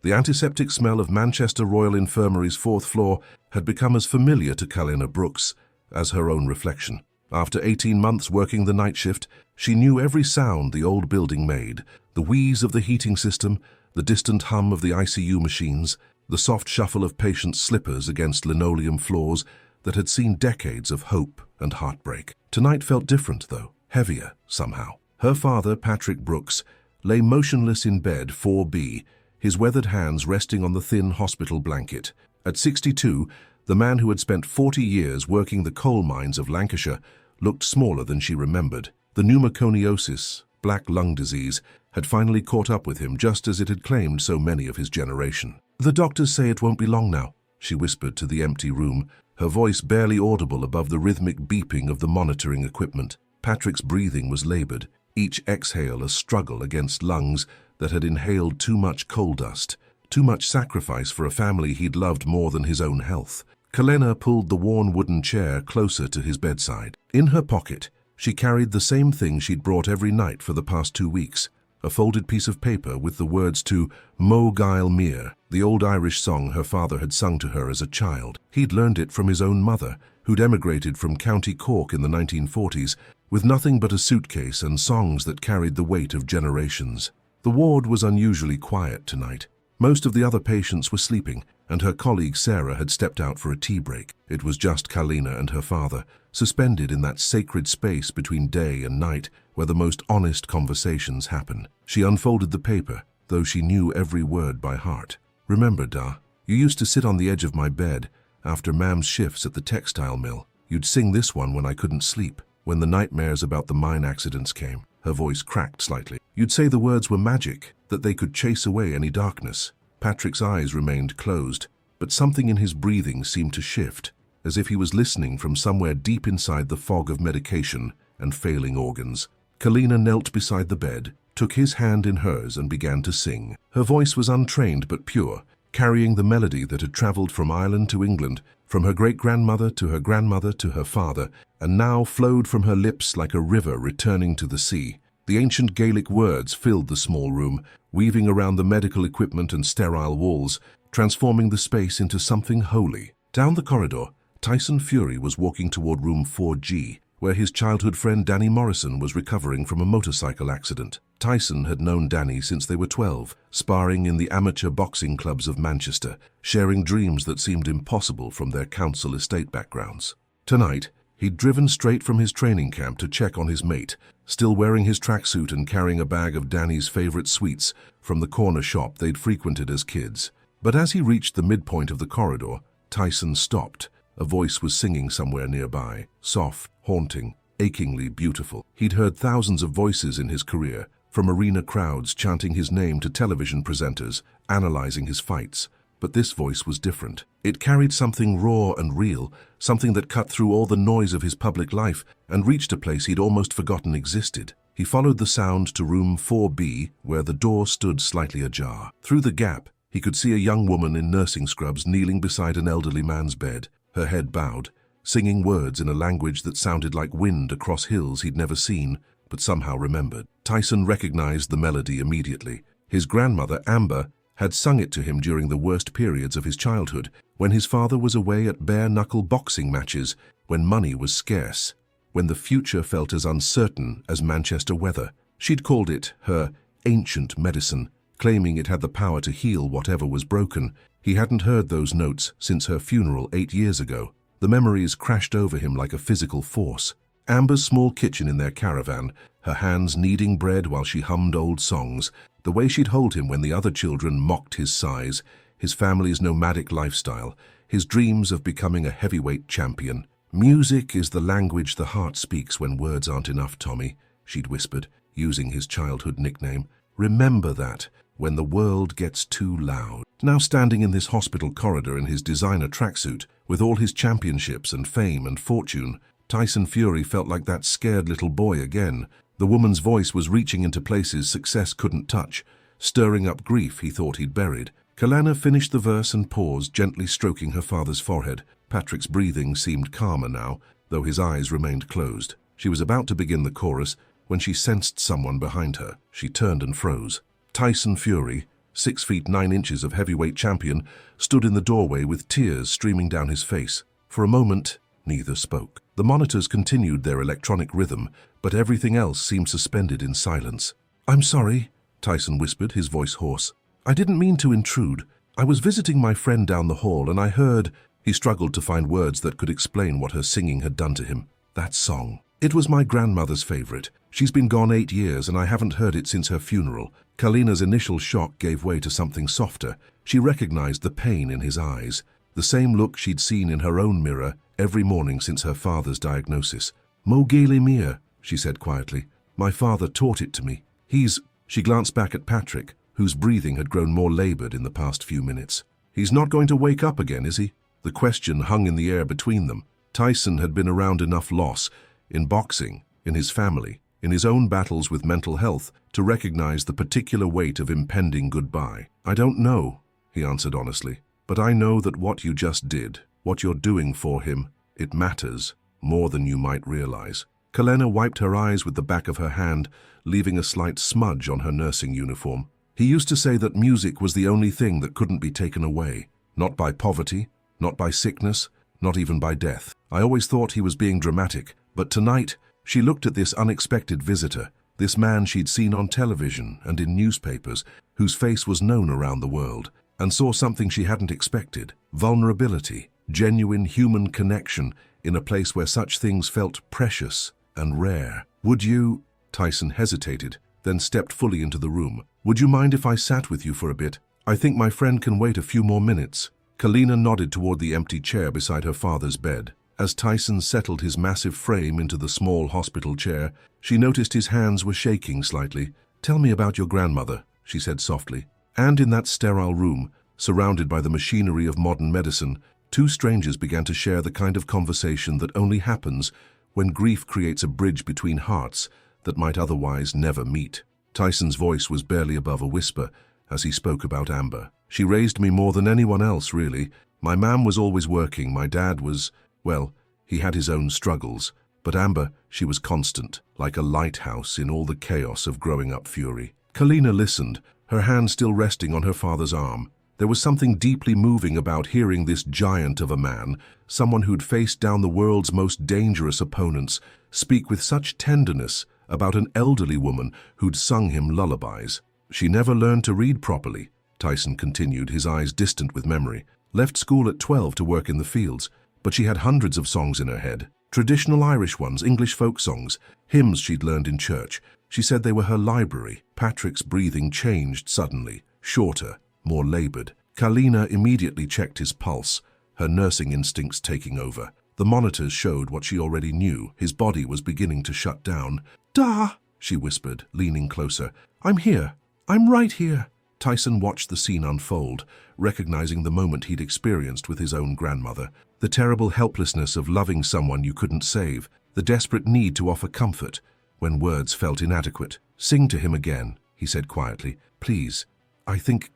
The antiseptic smell of Manchester Royal Infirmary's fourth floor had become as familiar to Kalina Brooks as her own reflection. After 18 months working the night shift, she knew every sound the old building made, the wheeze of the heating system, the distant hum of the ICU machines, the soft shuffle of patients' slippers against linoleum floors that had seen decades of hope and heartbreak. Tonight felt different, though, heavier somehow. Her father, Patrick Brooks, lay motionless in bed 4B, his weathered hands resting on the thin hospital blanket. At 62, the man who had spent 40 years working the coal mines of Lancashire looked smaller than she remembered. The pneumoconiosis, black lung disease, had finally caught up with him just as it had claimed so many of his generation. "The doctors say it won't be long now," she whispered to the empty room, her voice barely audible above the rhythmic beeping of the monitoring equipment. Patrick's breathing was labored, each exhale a struggle against lungs that had inhaled too much coal dust, too much sacrifice for a family he'd loved more than his own health. Kalina pulled the worn wooden chair closer to his bedside. In her pocket, she carried the same thing she'd brought every night for the past 2 weeks, a folded piece of paper with the words to Mo Gael Mir, the old Irish song her father had sung to her as a child. He'd learned it from his own mother, who'd emigrated from County Cork in the 1940s, with nothing but a suitcase and songs that carried the weight of generations. The ward was unusually quiet tonight. Most of the other patients were sleeping, and her colleague Sarah had stepped out for a tea break. It was just Kalina and her father, suspended in that sacred space between day and night where the most honest conversations happen. She unfolded the paper, though she knew every word by heart. "Remember, Da, you used to sit on the edge of my bed after Mam's shifts at the textile mill. You'd sing this one when I couldn't sleep, when the nightmares about the mine accidents came." Her voice cracked slightly. "You'd say the words were magic, that they could chase away any darkness." Patrick's eyes remained closed, but something in his breathing seemed to shift, as if he was listening from somewhere deep inside the fog of medication and failing organs. Kalina knelt beside the bed, took his hand in hers and began to sing. Her voice was untrained but pure, carrying the melody that had traveled from Ireland to England, from her great-grandmother to her grandmother to her father, and now flowed from her lips like a river returning to the sea. The ancient Gaelic words filled the small room, weaving around the medical equipment and sterile walls, transforming the space into something holy. Down the corridor, Tyson Fury was walking toward room 4G, where his childhood friend Danny Morrison was recovering from a motorcycle accident. Tyson had known Danny since they were 12, sparring in the amateur boxing clubs of Manchester, sharing dreams that seemed impossible from their council estate backgrounds. Tonight, he'd driven straight from his training camp to check on his mate, still wearing his tracksuit and carrying a bag of Danny's favorite sweets from the corner shop they'd frequented as kids. But as he reached the midpoint of the corridor, Tyson stopped. A voice was singing somewhere nearby, soft, haunting, achingly beautiful. He'd heard thousands of voices in his career, from arena crowds chanting his name to television presenters, analyzing his fights. But this voice was different. It carried something raw and real, something that cut through all the noise of his public life and reached a place he'd almost forgotten existed. He followed the sound to room 4B, where the door stood slightly ajar. Through the gap, he could see a young woman in nursing scrubs kneeling beside an elderly man's bed, her head bowed, singing words in a language that sounded like wind across hills he'd never seen, but somehow remembered. Tyson recognized the melody immediately. His grandmother, Amber, had sung it to him during the worst periods of his childhood, when his father was away at bare-knuckle boxing matches, when money was scarce, when the future felt as uncertain as Manchester weather. She'd called it her ancient medicine, claiming it had the power to heal whatever was broken. He hadn't heard those notes since her funeral 8 years ago. The memories crashed over him like a physical force. Amber's small kitchen in their caravan, her hands kneading bread while she hummed old songs, the way she'd hold him when the other children mocked his size, his family's nomadic lifestyle, his dreams of becoming a heavyweight champion. "Music is the language the heart speaks when words aren't enough, Tommy," she'd whispered, using his childhood nickname. "Remember that when the world gets too loud." Now standing in this hospital corridor in his designer tracksuit, with all his championships and fame and fortune, Tyson Fury felt like that scared little boy again. The woman's voice was reaching into places success couldn't touch, stirring up grief he thought he'd buried. Kalina finished the verse and paused, gently stroking her father's forehead. Patrick's breathing seemed calmer now, though his eyes remained closed. She was about to begin the chorus when she sensed someone behind her. She turned and froze. Tyson Fury, 6 feet 9 inches of heavyweight champion, stood in the doorway with tears streaming down his face. For a moment, neither spoke. The monitors continued their electronic rhythm, but everything else seemed suspended in silence. "I'm sorry," Tyson whispered, his voice hoarse. "I didn't mean to intrude. I was visiting my friend down the hall and I heard—" He struggled to find words that could explain what her singing had done to him. "That song. It was my grandmother's favorite. She's been gone 8 years and I haven't heard it since her funeral." Kalina's initial shock gave way to something softer. She recognized the pain in his eyes, the same look she'd seen in her own mirror every morning since her father's diagnosis. "Mogele Mia," she said quietly. "My father taught it to me. He's—" She glanced back at Patrick, whose breathing had grown more labored in the past few minutes. "He's not going to wake up again, is he?" The question hung in the air between them. Tyson had been around enough loss, in boxing, in his family, in his own battles with mental health, to recognize the particular weight of impending goodbye. "I don't know," he answered honestly, "but I know that what you just did, what you're doing for him, it matters more than you might realize." Kalina wiped her eyes with the back of her hand, leaving a slight smudge on her nursing uniform. "He used to say that music was the only thing that couldn't be taken away. Not by poverty, not by sickness, not even by death. I always thought he was being dramatic, but tonight," she looked at this unexpected visitor, this man she'd seen on television and in newspapers, whose face was known around the world, and saw something she hadn't expected. Vulnerability, genuine human connection in a place where such things felt precious and rare. "Would you—" Tyson hesitated, then stepped fully into the room. "Would you mind if I sat with you for a bit? I think my friend can wait a few more minutes." Kalina nodded toward the empty chair beside her father's bed. As Tyson settled his massive frame into the small hospital chair, she noticed his hands were shaking slightly. "Tell me about your grandmother," she said softly. And in that sterile room, surrounded by the machinery of modern medicine, two strangers began to share the kind of conversation that only happens when grief creates a bridge between hearts that might otherwise never meet. Tyson's voice was barely above a whisper as he spoke about Amber. "She raised me more than anyone else, really. My mam was always working, my dad was— well, he had his own struggles. But Amber, she was constant, like a lighthouse in all the chaos of growing up fury." Kalina listened, her hand still resting on her father's arm. There was something deeply moving about hearing this giant of a man, someone who'd faced down the world's most dangerous opponents, speak with such tenderness about an elderly woman who'd sung him lullabies. "She never learned to read properly," Tyson continued, his eyes distant with memory. "Left school at 12 to work in the fields, but she had hundreds of songs in her head. Traditional Irish ones, English folk songs, hymns she'd learned in church. She said they were her library." Patrick's breathing changed suddenly, shorter, more labored. Kalina immediately checked his pulse, her nursing instincts taking over. The monitors showed what she already knew. His body was beginning to shut down. "Da," she whispered, leaning closer. "I'm here. I'm right here." Tyson watched the scene unfold, recognizing the moment he'd experienced with his own grandmother. The terrible helplessness of loving someone you couldn't save, the desperate need to offer comfort when words felt inadequate. "Sing to him again," he said quietly. "Please. I think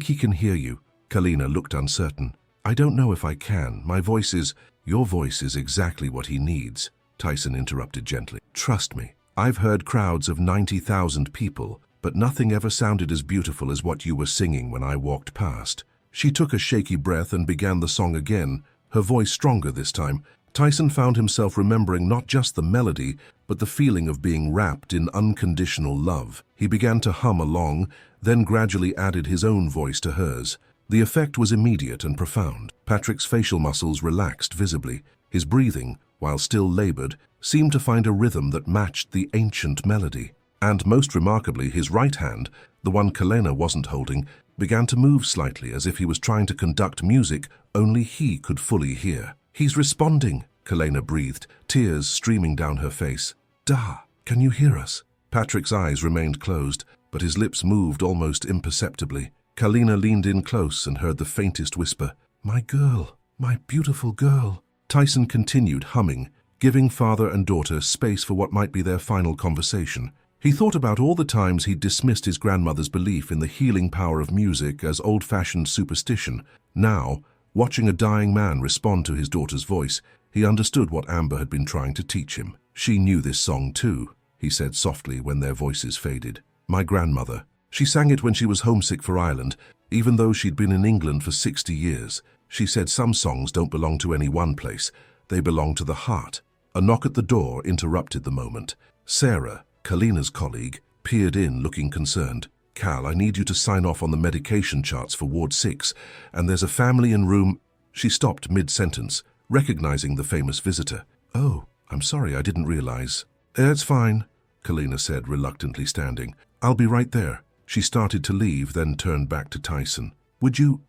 he can hear you." Kalina looked uncertain. "I don't know if I can. My voice is—" "Your voice is exactly what he needs," Tyson interrupted gently. "Trust me. I've heard crowds of 90,000 people, but nothing ever sounded as beautiful as what you were singing when I walked past." She took a shaky breath and began the song again, her voice stronger this time. Tyson found himself remembering not just the melody, but the feeling of being wrapped in unconditional love. He began to hum along, then gradually added his own voice to hers. The effect was immediate and profound. Patrick's facial muscles relaxed visibly. His breathing, while still labored, seemed to find a rhythm that matched the ancient melody. And most remarkably, his right hand, the one Kalina wasn't holding, began to move slightly as if he was trying to conduct music only he could fully hear. "He's responding," Kalina breathed, tears streaming down her face. "Da, can you hear us?" Patrick's eyes remained closed, but his lips moved almost imperceptibly. Kalina leaned in close and heard the faintest whisper, "My girl, my beautiful girl." Tyson continued humming, giving father and daughter space for what might be their final conversation. He thought about all the times he'd dismissed his grandmother's belief in the healing power of music as old-fashioned superstition. Now, watching a dying man respond to his daughter's voice, he understood what Amber had been trying to teach him. "She knew this song too," he said softly when their voices faded. "My grandmother, She sang it when she was homesick for Ireland, even though she'd been in England for 60 years. She said some songs don't belong to any one place, they belong to the heart. A knock at the door interrupted the moment. Sarah, Kalina's colleague, peered in looking concerned. "Cal, I need you to sign off on the medication charts for Ward 6, and there's a family in room—" She stopped mid-sentence, recognizing the famous visitor. "Oh, I'm sorry, I didn't realize." "It's fine," Kalina said, reluctantly standing. "I'll be right there." She started to leave, then turned back to Tyson. Would you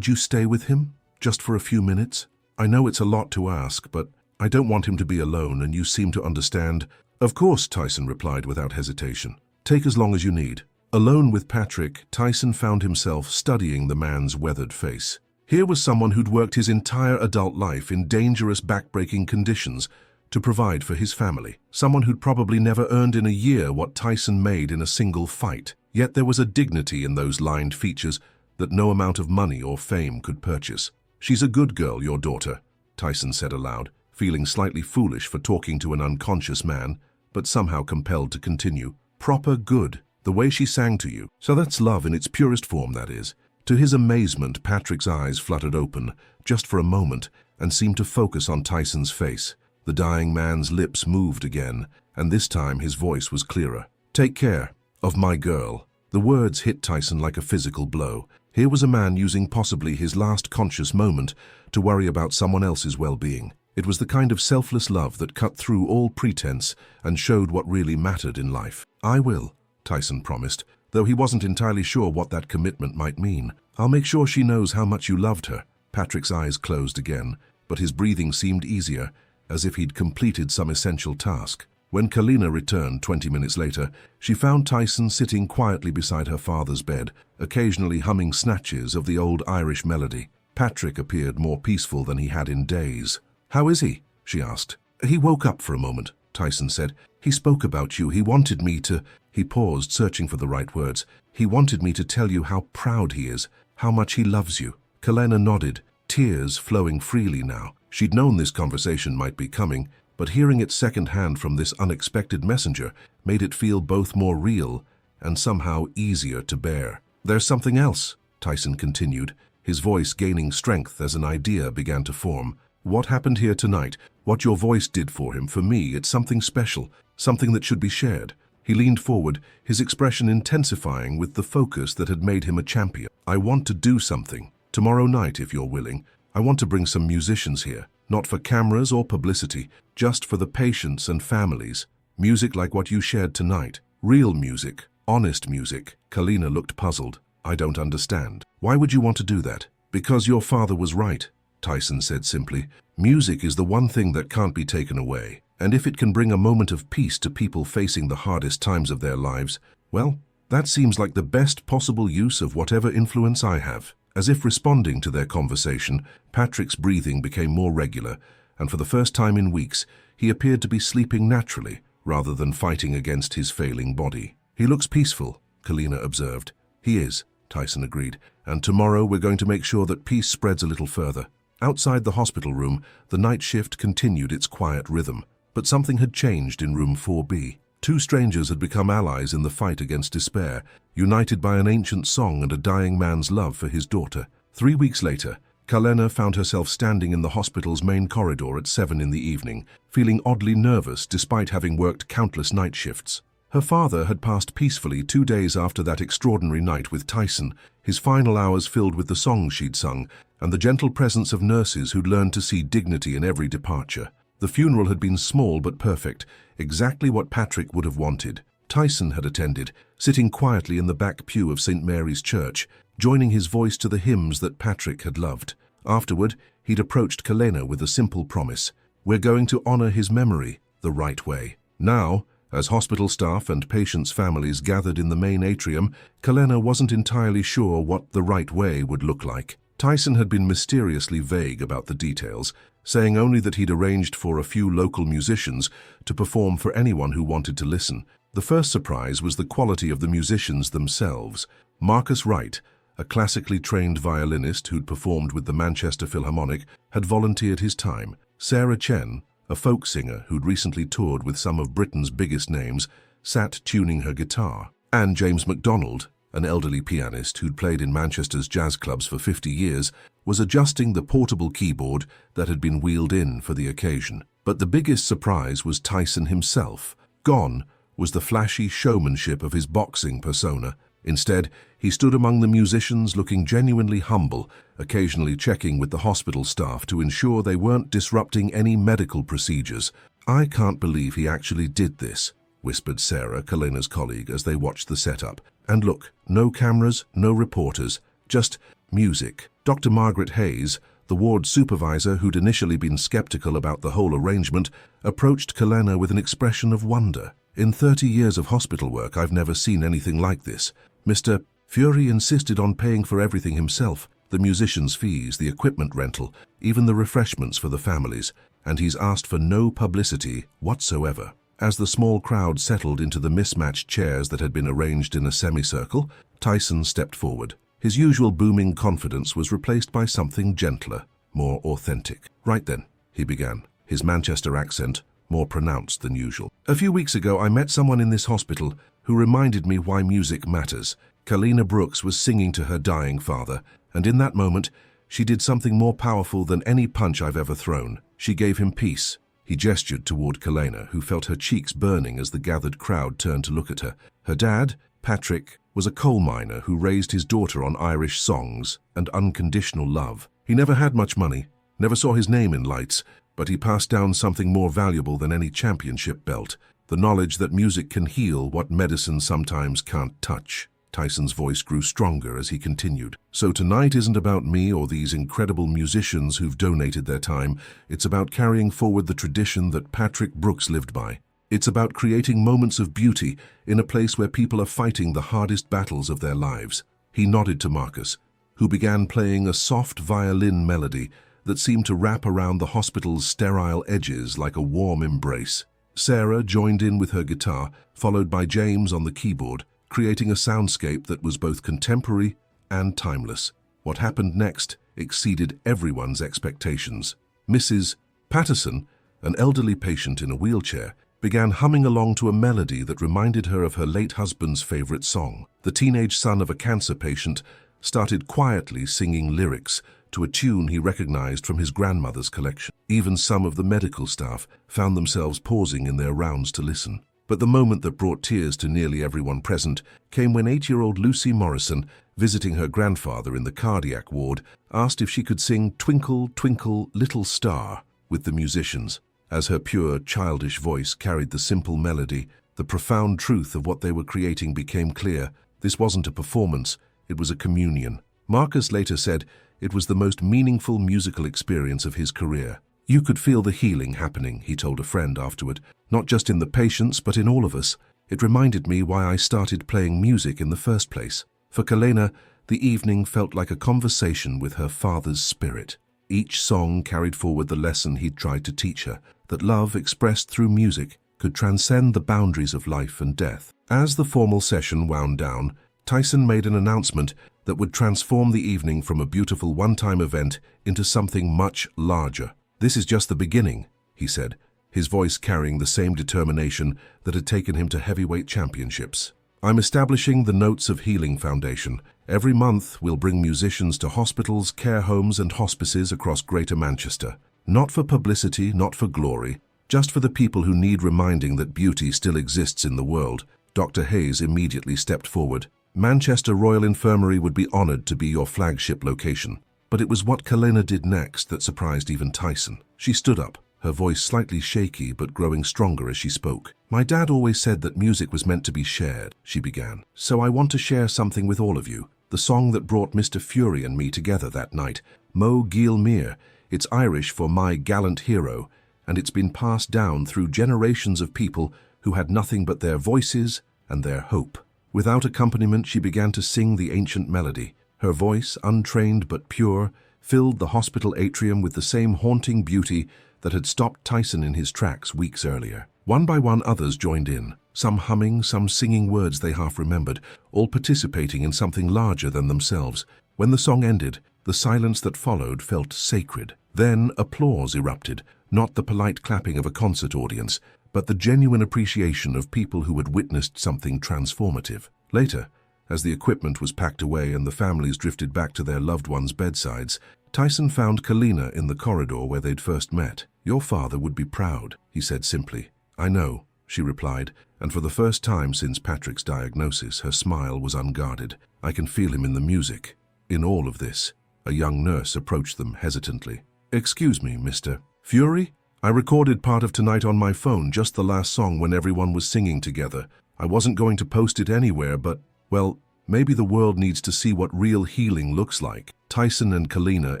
stay with him? Just for a few minutes? I know it's a lot to ask, but I don't want him to be alone, and you seem to understand." "Of course," Tyson replied without hesitation. "Take as long as you need." Alone with Patrick, Tyson found himself studying the man's weathered face. Here was someone who'd worked his entire adult life in dangerous, backbreaking conditions to provide for his family. Someone who'd probably never earned in a year what Tyson made in a single fight. Yet there was a dignity in those lined features that no amount of money or fame could purchase. "She's a good girl, your daughter," Tyson said aloud, feeling slightly foolish for talking to an unconscious man, but somehow compelled to continue. "Proper good. The way she sang to you. So that's love in its purest form, that is." To his amazement, Patrick's eyes fluttered open, just for a moment, and seemed to focus on Tyson's face. The dying man's lips moved again, and this time his voice was clearer. "Take care of my girl." The words hit Tyson like a physical blow. Here was a man using possibly his last conscious moment to worry about someone else's well-being. It was the kind of selfless love that cut through all pretense and showed what really mattered in life. "I will," Tyson promised, though he wasn't entirely sure what that commitment might mean. "I'll make sure she knows how much you loved her." Patrick's eyes closed again, but his breathing seemed easier, as if he'd completed some essential task. When Kalina returned 20 minutes later, she found Tyson sitting quietly beside her father's bed, occasionally humming snatches of the old Irish melody. Patrick appeared more peaceful than he had in days. "How is he?" she asked. "He woke up for a moment," Tyson said. "He spoke about you. He wanted me to—" He paused, searching for the right words. "He wanted me to tell you how proud he is, how much he loves you." Kalina nodded, tears flowing freely now. She'd known this conversation might be coming, but hearing it secondhand from this unexpected messenger made it feel both more real and somehow easier to bear. "There's something else," Tyson continued, his voice gaining strength as an idea began to form. "What happened here tonight, what your voice did for him, for me, it's something special, something that should be shared." He leaned forward, his expression intensifying with the focus that had made him a champion. "I want to do something. Tomorrow night, if you're willing. I want to bring some musicians here. Not for cameras or publicity, just for the patients and families. Music like what you shared tonight. Real music, honest music." Kalina looked puzzled. "I don't understand. Why would you want to do that?" "Because your father was right," Tyson said simply. "Music is the one thing that can't be taken away. And if it can bring a moment of peace to people facing the hardest times of their lives, well, that seems like the best possible use of whatever influence I have." As if responding to their conversation, Patrick's breathing became more regular, and for the first time in weeks, he appeared to be sleeping naturally, rather than fighting against his failing body. "He looks peaceful," Kalina observed. "He is," Tyson agreed, "and tomorrow we're going to make sure that peace spreads a little further." Outside the hospital room, the night shift continued its quiet rhythm, but something had changed in room 4B. Two strangers had become allies in the fight against despair, united by an ancient song and a dying man's love for his daughter. 3 weeks later, Kalina found herself standing in the hospital's main corridor at 7 in the evening, feeling oddly nervous despite having worked countless night shifts. Her father had passed peacefully 2 days after that extraordinary night with Tyson, his final hours filled with the songs she'd sung and the gentle presence of nurses who'd learned to see dignity in every departure. The funeral had been small but perfect, exactly what Patrick would have wanted. Tyson had attended, sitting quietly in the back pew of St. Mary's Church, joining his voice to the hymns that Patrick had loved. Afterward, he'd approached Kalina with a simple promise: "We're going to honor his memory the right way." Now, as hospital staff and patients' families gathered in the main atrium, Kalina wasn't entirely sure what the right way would look like. Tyson had been mysteriously vague about the details, saying only that he'd arranged for a few local musicians to perform for anyone who wanted to listen. The first surprise was the quality of the musicians themselves. Marcus Wright, a classically trained violinist who'd performed with the Manchester Philharmonic, had volunteered his time. Sarah Chen, a folk singer who'd recently toured with some of Britain's biggest names, sat tuning her guitar. And James MacDonald, an elderly pianist who'd played in Manchester's jazz clubs for 50 years, was adjusting the portable keyboard that had been wheeled in for the occasion. But the biggest surprise was Tyson himself. Gone was the flashy showmanship of his boxing persona. Instead, he stood among the musicians looking genuinely humble, occasionally checking with the hospital staff to ensure they weren't disrupting any medical procedures. "I can't believe he actually did this," whispered Sarah, Kalena's colleague, as they watched the setup. "And look, no cameras, no reporters, just music." Dr. Margaret Hayes, the ward supervisor who'd initially been skeptical about the whole arrangement, approached Kalena with an expression of wonder. "In 30 years of hospital work, I've never seen anything like this. Mr. Fury insisted on paying for everything himself, the musicians' fees, the equipment rental, even the refreshments for the families, and he's asked for no publicity whatsoever." As the small crowd settled into the mismatched chairs that had been arranged in a semicircle, Tyson stepped forward. His usual booming confidence was replaced by something gentler, more authentic. "Right then," he began, his Manchester accent more pronounced than usual. "A few weeks ago, I met someone in this hospital who reminded me why music matters. Kalena Brooks was singing to her dying father, and in that moment, she did something more powerful than any punch I've ever thrown. She gave him peace." He gestured toward Kalena, who felt her cheeks burning as the gathered crowd turned to look at her. Her dad, Patrick, was a coal miner who raised his daughter on Irish songs and unconditional love. He never had much money, never saw his name in lights, but he passed down something more valuable than any championship belt, the knowledge that music can heal what medicine sometimes can't touch. Tyson's voice grew stronger as he continued. "So tonight isn't about me or these incredible musicians who've donated their time. It's about carrying forward the tradition that Patrick Brooks lived by. It's about creating moments of beauty in a place where people are fighting the hardest battles of their lives." He nodded to Marcus, who began playing a soft violin melody that seemed to wrap around the hospital's sterile edges like a warm embrace. Sarah joined in with her guitar, followed by James on the keyboard, creating a soundscape that was both contemporary and timeless. What happened next exceeded everyone's expectations. Mrs. Patterson, an elderly patient in a wheelchair, began humming along to a melody that reminded her of her late husband's favorite song. The teenage son of a cancer patient started quietly singing lyrics to a tune he recognized from his grandmother's collection. Even some of the medical staff found themselves pausing in their rounds to listen. But the moment that brought tears to nearly everyone present came when 8-year-old Lucy Morrison, visiting her grandfather in the cardiac ward, asked if she could sing "Twinkle, Twinkle, Little Star" with the musicians. As her pure, childish voice carried the simple melody, the profound truth of what they were creating became clear. This wasn't a performance, it was a communion. Marcus later said it was the most meaningful musical experience of his career. "You could feel the healing happening," he told a friend afterward, "not just in the patients, but in all of us. It reminded me why I started playing music in the first place." For Kalena, the evening felt like a conversation with her father's spirit. Each song carried forward the lesson he'd tried to teach her, that love expressed through music could transcend the boundaries of life and death. As the formal session wound down, Tyson made an announcement that would transform the evening from a beautiful one-time event into something much larger. "This is just the beginning," he said, his voice carrying the same determination that had taken him to heavyweight championships. "I'm establishing the Notes of Healing Foundation. Every month, we'll bring musicians to hospitals, care homes, and hospices across Greater Manchester. Not for publicity, not for glory, just for the people who need reminding that beauty still exists in the world." Dr. Hayes immediately stepped forward. "Manchester Royal Infirmary would be honored to be your flagship location." But it was what Kalena did next that surprised even Tyson. She stood up, her voice slightly shaky but growing stronger as she spoke. "My dad always said that music was meant to be shared," she began. "So I want to share something with all of you. The song that brought Mr. Fury and me together that night, Mo Gil Mir. It's Irish for my gallant hero, and it's been passed down through generations of people who had nothing but their voices and their hope." Without accompaniment, she began to sing the ancient melody. Her voice, untrained but pure, filled the hospital atrium with the same haunting beauty that had stopped Tyson in his tracks weeks earlier. One by one, others joined in, some humming, some singing words they half remembered, all participating in something larger than themselves. When the song ended, the silence that followed felt sacred. Then applause erupted, not the polite clapping of a concert audience, but the genuine appreciation of people who had witnessed something transformative. Later, As the equipment was packed away and the families drifted back to their loved ones' bedsides, Tyson found Kalina in the corridor where they'd first met. "Your father would be proud," he said simply. "I know," she replied, and for the first time since Patrick's diagnosis, her smile was unguarded. "I can feel him in the music." In all of this, a young nurse approached them hesitantly. "Excuse me, Mr. Fury? I recorded part of tonight on my phone, just the last song when everyone was singing together. I wasn't going to post it anywhere, but, well, maybe the world needs to see what real healing looks like." Tyson and Kalina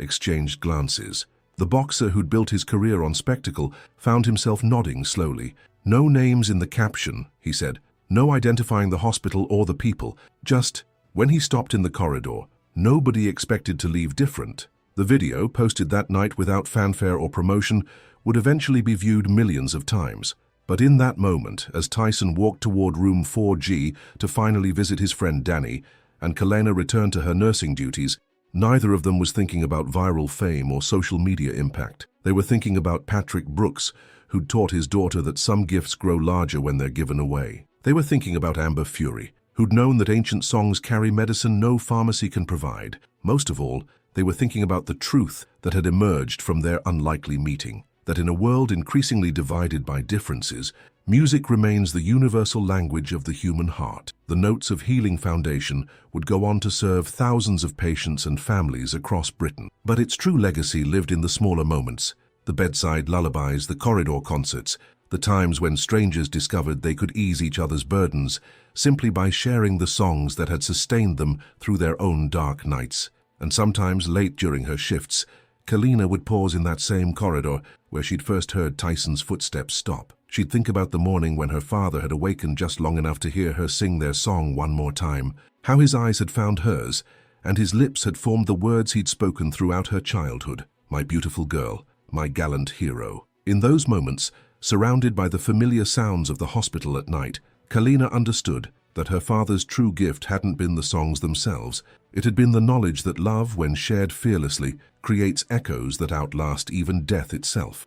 exchanged glances. The boxer who'd built his career on spectacle found himself nodding slowly. "No names in the caption," he said. "No identifying the hospital or the people. Just," when he stopped in the corridor, "nobody expected to leave different." The video, posted that night without fanfare or promotion, would eventually be viewed millions of times. But in that moment, as Tyson walked toward room 4G to finally visit his friend Danny, and Kalina returned to her nursing duties, neither of them was thinking about viral fame or social media impact. They were thinking about Patrick Brooks, who'd taught his daughter that some gifts grow larger when they're given away. They were thinking about Amber Fury, who'd known that ancient songs carry medicine no pharmacy can provide. Most of all, they were thinking about the truth that had emerged from their unlikely meeting, that in a world increasingly divided by differences, music remains the universal language of the human heart. The Notes of Healing Foundation would go on to serve thousands of patients and families across Britain. But its true legacy lived in the smaller moments, the bedside lullabies, the corridor concerts, the times when strangers discovered they could ease each other's burdens simply by sharing the songs that had sustained them through their own dark nights. And sometimes late during her shifts, Kalina would pause in that same corridor where she'd first heard Tyson's footsteps stop. She'd think about the morning when her father had awakened just long enough to hear her sing their song one more time, how his eyes had found hers, and his lips had formed the words he'd spoken throughout her childhood. "My beautiful girl, my gallant hero." In those moments, surrounded by the familiar sounds of the hospital at night, Kalina understood that her father's true gift hadn't been the songs themselves. It had been the knowledge that love, when shared fearlessly, creates echoes that outlast even death itself.